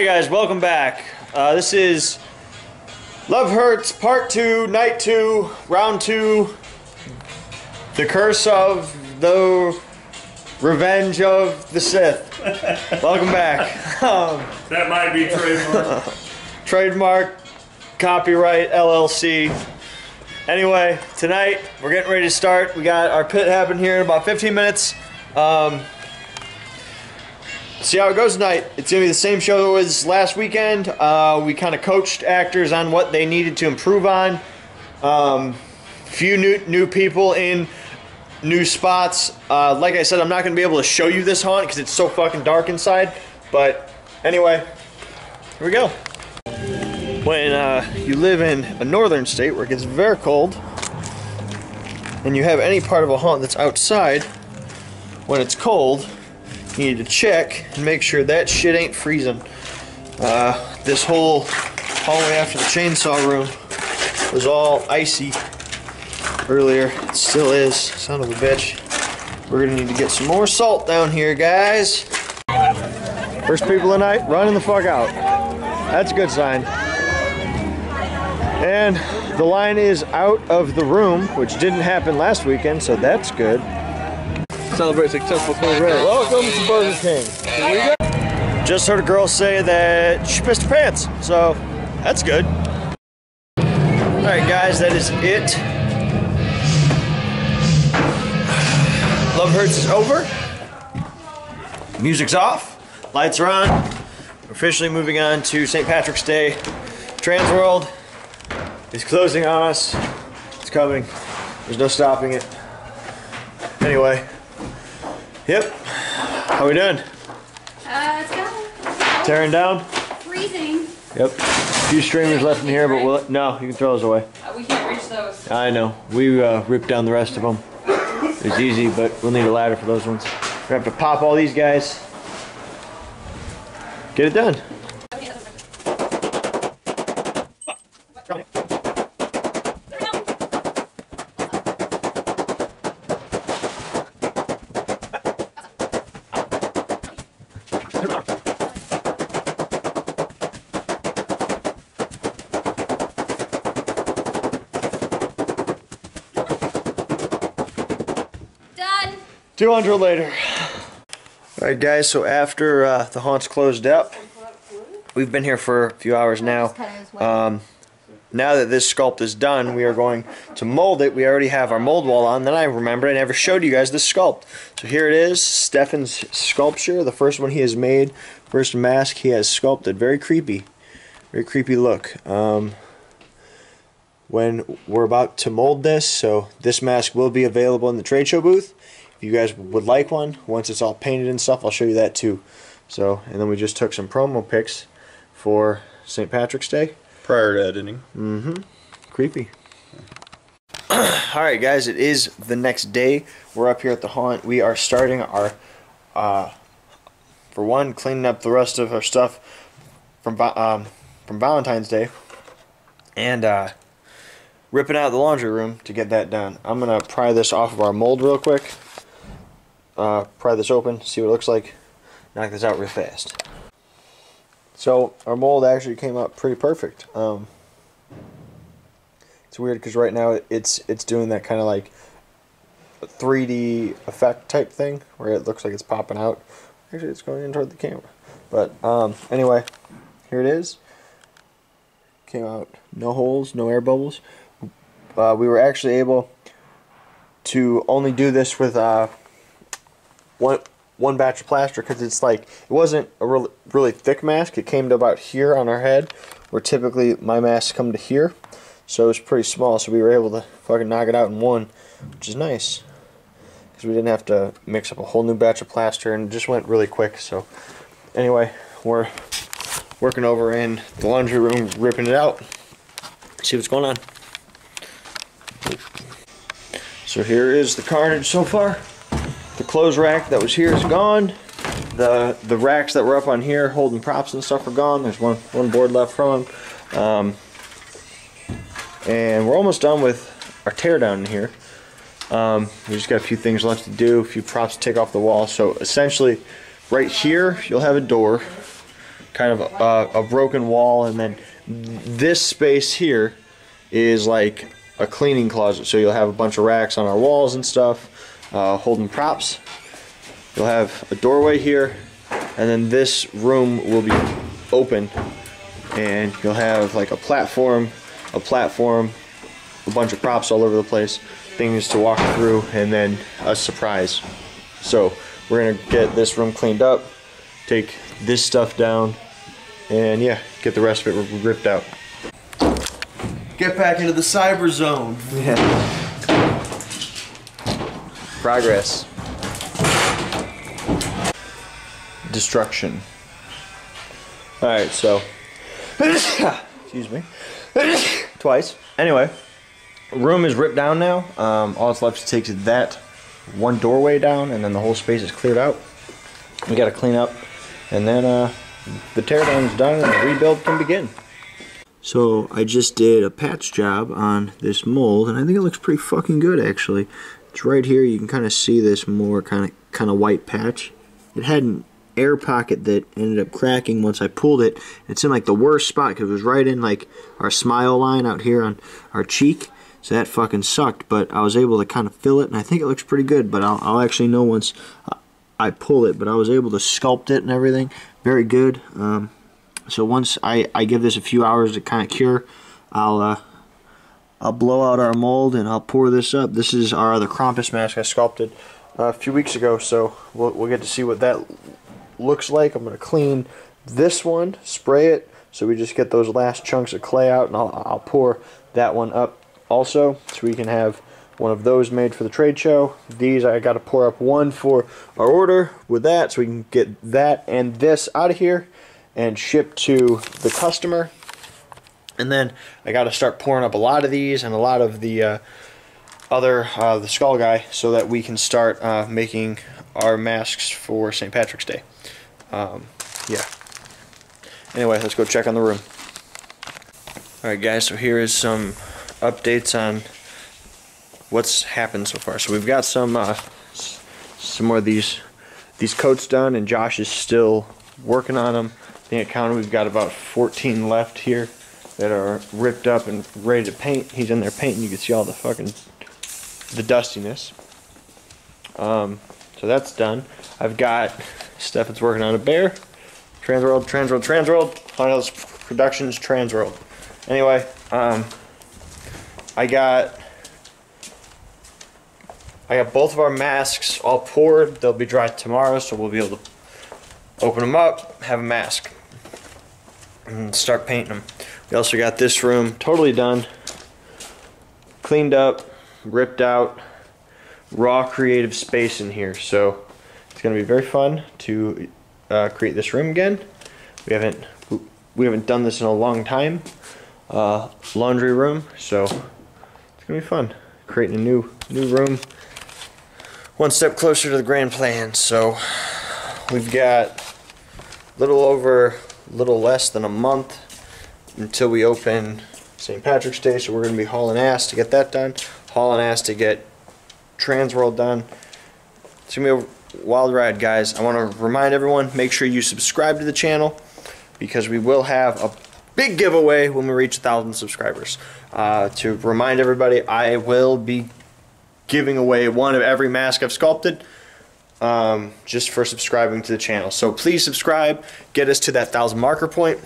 Hi guys, welcome back. This is Love Hurts Part 2, Night 2, Round 2, The Curse of the Revenge of the Sith. Welcome back. That might be trademark. Trademark, copyright, LLC. Anyway, tonight we're getting ready to start. We got our pit happening here in about 15 minutes. See how it goes tonight. It's going to be the same show as last weekend. We kind of coached actors on what they needed to improve on. Few new people in new spots. Like I said, I'm not going to be able to show you this haunt because it's so fucking dark inside. But anyway, here we go. When you live in a northern state where it gets very cold, and you have any part of a haunt that's outside, when it's cold, you need to check and make sure that shit ain't freezing. This whole hallway after the chainsaw room was all icy earlier. It still is. Son of a bitch. We're gonna need to get some more salt down here, guys. First people tonight, running the fuck out. That's a good sign. And the line is out of the room, which didn't happen last weekend, so that's good. Celebrate successful close rate. Welcome to Burger King. Here we go. Just heard a girl say that she pissed her pants, so that's good. Alright guys, that is it. Love Hurts is over. Music's off. Lights are on. We're officially moving on to St. Patrick's Day. Transworld is closing on us. It's coming. There's no stopping it. Anyway. Yep. How we doing? It's going. Tearing down? Freezing. Yep. A few streamers left in here, but no, you can throw those away. We can't reach those. I know. We ripped down the rest of them. It was easy, but we'll need a ladder for those ones. We have to pop all these guys. Get it done. Done. 200 later. Alright guys, so after the haunt's closed up, we've been here for a few hours now. Now that this sculpt is done, we are going to mold it. We already have our mold wall on. Then I remember I never showed you guys this sculpt. So here it is, Stefan's sculpture, the first one he has made, first mask he has sculpted. Very creepy look. When we're about to mold this, so this mask will be available in the trade show booth. If you guys would like one, once it's all painted and stuff, I'll show you that too. So, and then we just took some promo pics for St. Patrick's Day. Prior to editing. Mm-hmm. Creepy. Alright guys, it is the next day. We're up here at the haunt. We are starting our, for one, cleaning up the rest of our stuff from Valentine's Day. And, ripping out the laundry room to get that done. I'm going to pry this off of our mold real quick. Pry this open, see what it looks like. Knock this out real fast. So our mold actually came out pretty perfect. It's weird because right now it's doing that kind of like 3D effect type thing where it looks like it's popping out. Actually, it's going in toward the camera. But anyway, here it is. Came out no holes, no air bubbles. We were actually able to only do this with one batch of plaster because it's like it wasn't a really thick mask. It came to about here on our head, where typically my masks come to here, so it was pretty small. So we were able to fucking knock it out in one, which is nice because we didn't have to mix up a whole new batch of plaster, and it just went really quick. So anyway, we're working over in the laundry room, ripping it out. See what's going on. So here is the carnage so far. The clothes rack that was here is gone. The racks that were up on here holding props and stuff are gone. There's one board left from them. And we're almost done with our teardown in here. We just got a few things left to do, a few props to take off the wall. So essentially right here you'll have a door kind of a broken wall, and then this space here is like a cleaning closet. So you'll have a bunch of racks on our walls and stuff, holding props. You'll have a doorway here, and then this room will be open, and you'll have like a platform, a bunch of props all over the place, things to walk through, and then a surprise. So we're gonna get this room cleaned up, take this stuff down, and yeah, get the rest of it ripped out. Get back into the cyber zone. Yeah. Progress. Destruction. Alright, so excuse me. Twice. Anyway, room is ripped down now. All that's left to take is that one doorway down, and then the whole space is cleared out. We gotta clean up, and then the teardown is done and the rebuild can begin. So I just did a patch job on this mold, and I think it looks pretty fucking good actually. It's right here. You can kind of see this more kind of white patch. It had an air pocket that ended up cracking once I pulled it. It's in like the worst spot because it was right in like our smile line out here on our cheek. So that fucking sucked, but I was able to kind of fill it, and I think it looks pretty good, but I'll actually know once I pull it. But I was able to sculpt it and everything. Very good. So once I give this a few hours to kind of cure, I'll blow out our mold and I'll pour this up. This is our other Krampus mask I sculpted a few weeks ago, so we'll get to see what that looks like. I'm going to clean this one, spray it, so we just get those last chunks of clay out, and I'll pour that one up also, so we can have one of those made for the trade show. These, I got to pour up one for our order with that, so we can get that and this out of here and ship to the customer. And then I got to start pouring up a lot of these and a lot of the the skull guy, so that we can start making our masks for St. Patrick's Day. Yeah. Anyway, let's go check on the room. Alright guys, so here is some updates on what's happened so far. So we've got some more of these coats done, and Josh is still working on them. I think I counted, we've got about 14 left here that are ripped up and ready to paint. He's in there painting. You can see all the dustiness. So that's done. I've got Stefan's working on a bear. Transworld, Funhouse Productions, Transworld. Anyway, I got both of our masks all poured. They'll be dry tomorrow, so we'll be able to open them up, have a mask, and start painting them. We also got this room totally done, cleaned up, ripped out, raw creative space in here. So it's going to be very fun to create this room again. We haven't done this in a long time. Laundry room, so it's gonna be fun creating a new room, one step closer to the grand plan. So we've got little less than a month until we open St. Patrick's Day, so we're gonna be hauling ass to get that done, hauling ass to get Transworld done. It's gonna be a wild ride, guys. I want to remind everyone, make sure you subscribe to the channel, because we will have a big giveaway when we reach 1,000 subscribers. To remind everybody, I will be giving away one of every mask I've sculpted, just for subscribing to the channel. So please subscribe, get us to that 1,000 marker point.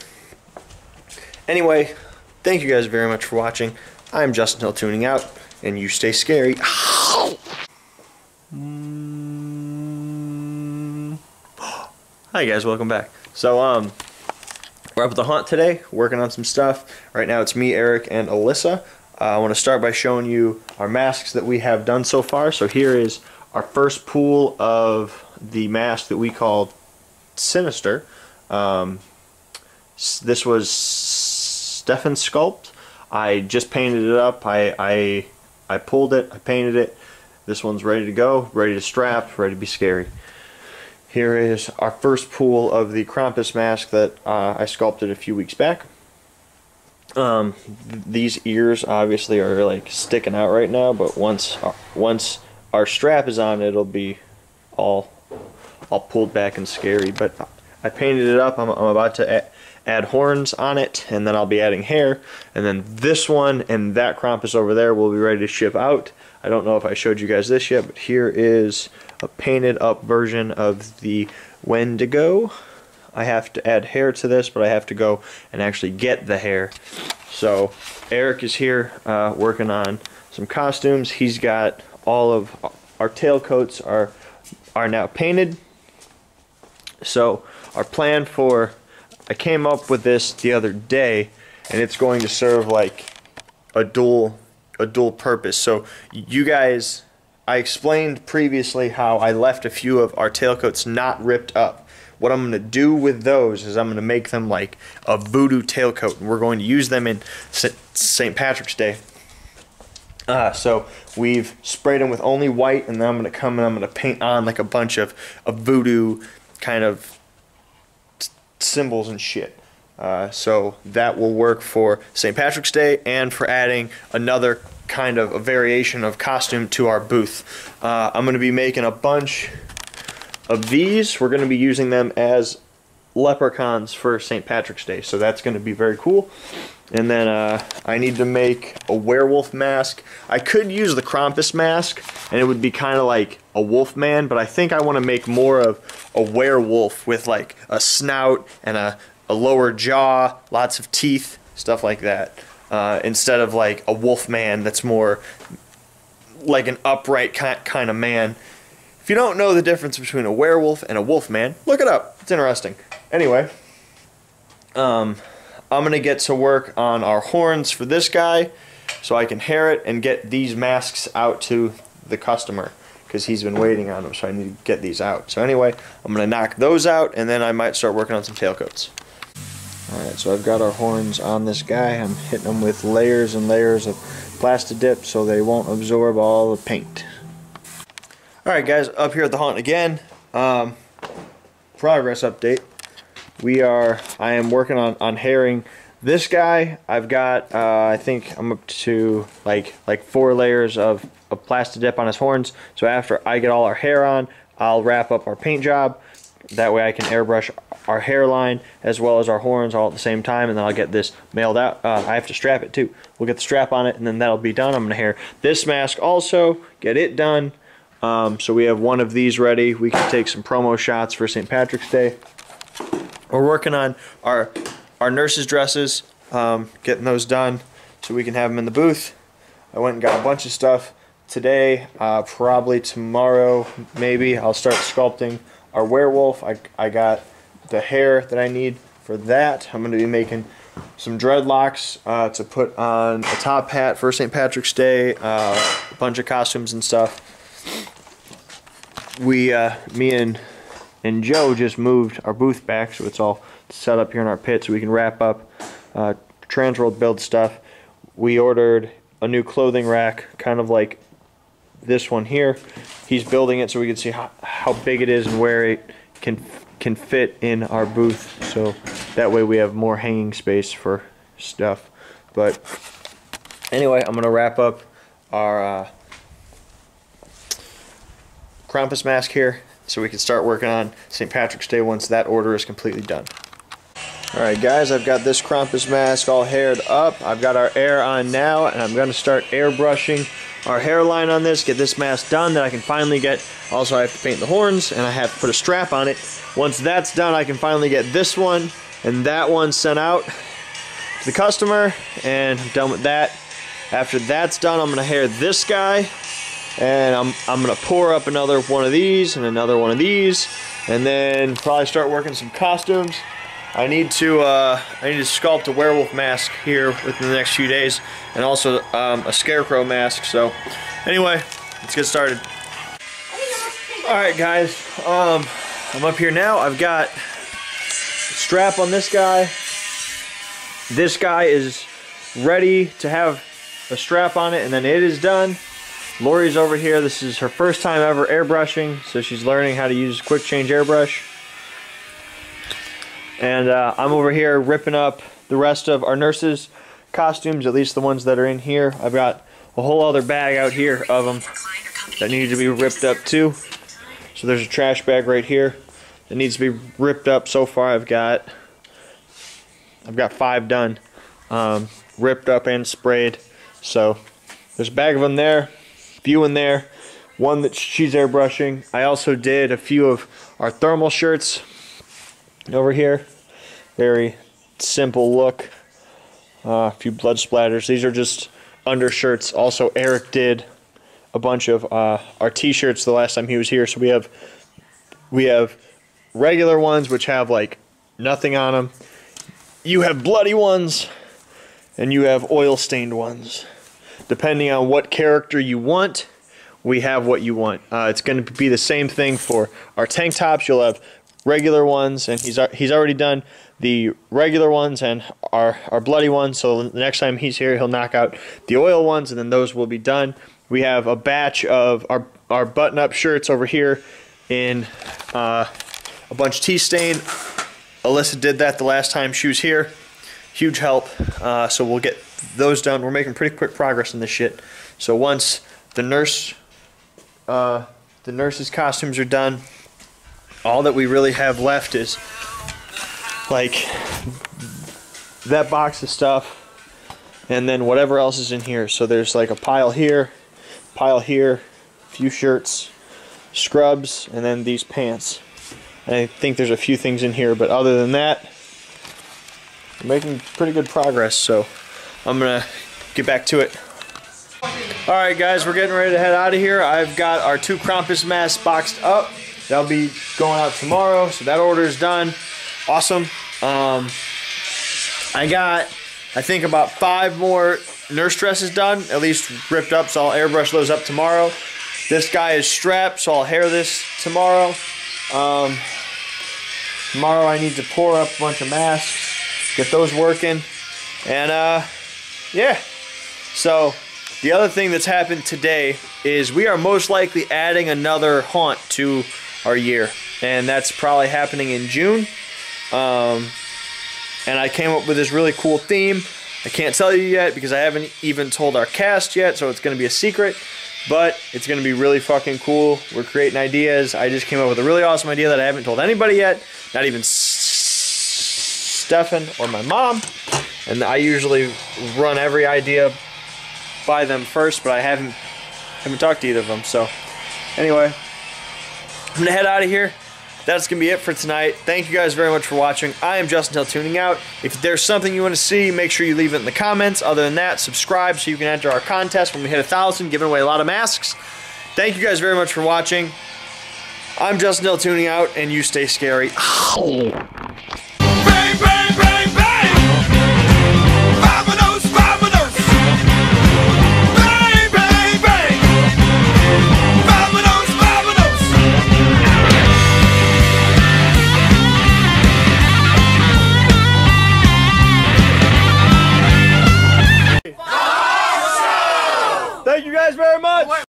Anyway, thank you guys very much for watching. I'm Justin Hill tuning out, and you stay scary. Hi guys, welcome back. So we're up at the haunt today, working on some stuff. Right now it's me, Eric, and Alyssa. I want to start by showing you our masks that we have done so far. So here is our first pool of the mask that we called Sinister. This was Stefan's sculpt. I just painted it up. I pulled it, I painted it. This one's ready to go, ready to strap, ready to be scary. Here is our first pool of the Krampus mask that I sculpted a few weeks back. These ears obviously are like sticking out right now, but once our strap is on, it'll be all pulled back and scary. But I painted it up. I'm about to add horns on it, and then I'll be adding hair. And then this one and that Krampus over there will be ready to ship out. I don't know if I showed you guys this yet, but here is a painted up version of the Wendigo. I have to add hair to this, but I have to go and actually get the hair. So Eric is here working on some costumes. He's got all of our tailcoats are now painted. So our plan for, I came up with this the other day, and it's going to serve like a dual purpose. So you guys, I explained previously how I left a few of our tailcoats not ripped up. What I'm going to do with those is I'm going to make them like a voodoo tailcoat, and we're going to use them in St. Patrick's Day. So we've sprayed them with only white, and then I'm going to come and I'm going to paint on like a bunch of voodoo kind of symbols and shit. So that will work for St. Patrick's Day and for adding another kind of a variation of costume to our booth. I'm going to be making a bunch of these. We're going to be using them as leprechauns for St. Patrick's Day, so that's going to be very cool. And then I need to make a werewolf mask. I could use the Krampus mask, and it would be kind of like a wolf man, but I think I want to make more of a werewolf with like a snout and a lower jaw, lots of teeth, stuff like that, instead of like a wolf man that's more like an upright kind of man. If you don't know the difference between a werewolf and a wolf man, look it up. It's interesting. Anyway, I'm going to get to work on our horns for this guy so I can hair it and get these masks out to the customer, because he's been waiting on them, so I need to get these out. So anyway, I'm going to knock those out, and then I might start working on some tailcoats. Alright, so I've got our horns on this guy. I'm hitting them with layers and layers of Plastidip so they won't absorb all the paint. Alright guys, up here at the haunt again. Progress update. I am working on hairing this guy. I've got, I think I'm up to like 4 layers of Plastidip on his horns. So after I get all our hair on, I'll wrap up our paint job. That way I can airbrush our hairline as well as our horns all at the same time, and then I'll get this mailed out. I have to strap it too. We'll get the strap on it, and then that'll be done. I'm going to hair this mask also, get it done. So we have one of these ready. We can take some promo shots for St. Patrick's Day. We're working on our nurses' dresses, getting those done so we can have them in the booth. I went and got a bunch of stuff today. Probably tomorrow, maybe, I'll start sculpting our werewolf. I got the hair that I need for that. I'm going to be making some dreadlocks to put on a top hat for St. Patrick's Day, a bunch of costumes and stuff. Me and Joe just moved our booth back, so it's all set up here in our pit so we can wrap up Transworld build stuff. We ordered a new clothing rack, kind of like this one here. He's building it so we can see how big it is and where it can fit in our booth, so that way we have more hanging space for stuff. But anyway, I'm gonna wrap up our Krampus mask here so we can start working on St. Patrick's Day once that order is completely done. Alright guys, I've got this Krampus mask all haired up. I've got our air on now, and I'm going to start airbrushing our hairline on this, get this mask done, then I can finally get, also I have to paint the horns, and I have to put a strap on it. Once that's done, I can finally get this one and that one sent out to the customer, and I'm done with that. After that's done, I'm going to hair this guy, and I'm going to pour up another one of these and another one of these, and then probably start working some costumes. I need to sculpt a werewolf mask here within the next few days, and also a scarecrow mask. So anyway, let's get started. Alright guys, I'm up here now. I've got a strap on this guy. This guy is ready to have a strap on it, and then it is done. Lori's over here. This is her first time ever airbrushing, so she's learning how to use quick change airbrush. And I'm over here ripping up the rest of our nurses' costumes, at least the ones that are in here. I've got a whole other bag out here of them that need to be ripped up too. So there's a trash bag right here. that needs to be ripped up. So far I've got 5 done, ripped up and sprayed. So there's a bag of them there, a few in there, one that she's airbrushing. I also did a few of our thermal shirts over here. Very simple look. A few blood splatters. These are just undershirts. Also, Eric did a bunch of our t-shirts the last time he was here. So we have regular ones which have like nothing on them. You have bloody ones, and you have oil stained ones. Depending on what character you want, we have what you want. It's going to be the same thing for our tank tops. You'll have regular ones, and he's already done the regular ones and our bloody ones. So the next time he's here, he'll knock out the oil ones, and then those will be done. We have a batch of our button-up shirts over here in a bunch of tea stain. Alyssa did that the last time she was here. Huge help. So we'll get those done. We're making pretty quick progress in this shit. So once the nurse's costumes are done, all that we really have left is like that box of stuff, and then whatever else is in here. So there's like a pile here, a few shirts, scrubs, and then these pants. I think there's a few things in here, but other than that, we're making pretty good progress. So I'm gonna get back to it. Alright guys, we're getting ready to head out of here. I've got our 2 Krampus masks boxed up. That'll be going out tomorrow, so that order is done. Awesome. I got, I think, about 5 more nurse dresses done, at least ripped up, so I'll airbrush those up tomorrow. This guy is strapped, so I'll hair this tomorrow. Tomorrow I need to pour up a bunch of masks, get those working, and yeah. So the other thing that's happened today is we are most likely adding another haunt to our year, and that's probably happening in June. And I came up with this really cool theme. I can't tell you yet because I haven't even told our cast yet, so it's going to be a secret, but it's going to be really fucking cool. We're creating ideas. I just came up with a really awesome idea that I haven't told anybody yet, not even Stefan or my mom, and I usually run every idea by them first, but I haven't talked to either of them. So anyway, I'm gonna head out of here. That's gonna be it for tonight. Thank you guys very much for watching. I am Justin Hill tuning out. If there's something you want to see, make sure you leave it in the comments. Other than that, subscribe so you can enter our contest when we hit 1,000, giving away a lot of masks. Thank you guys very much for watching. I'm Justin Hill tuning out, and you stay scary. Ow.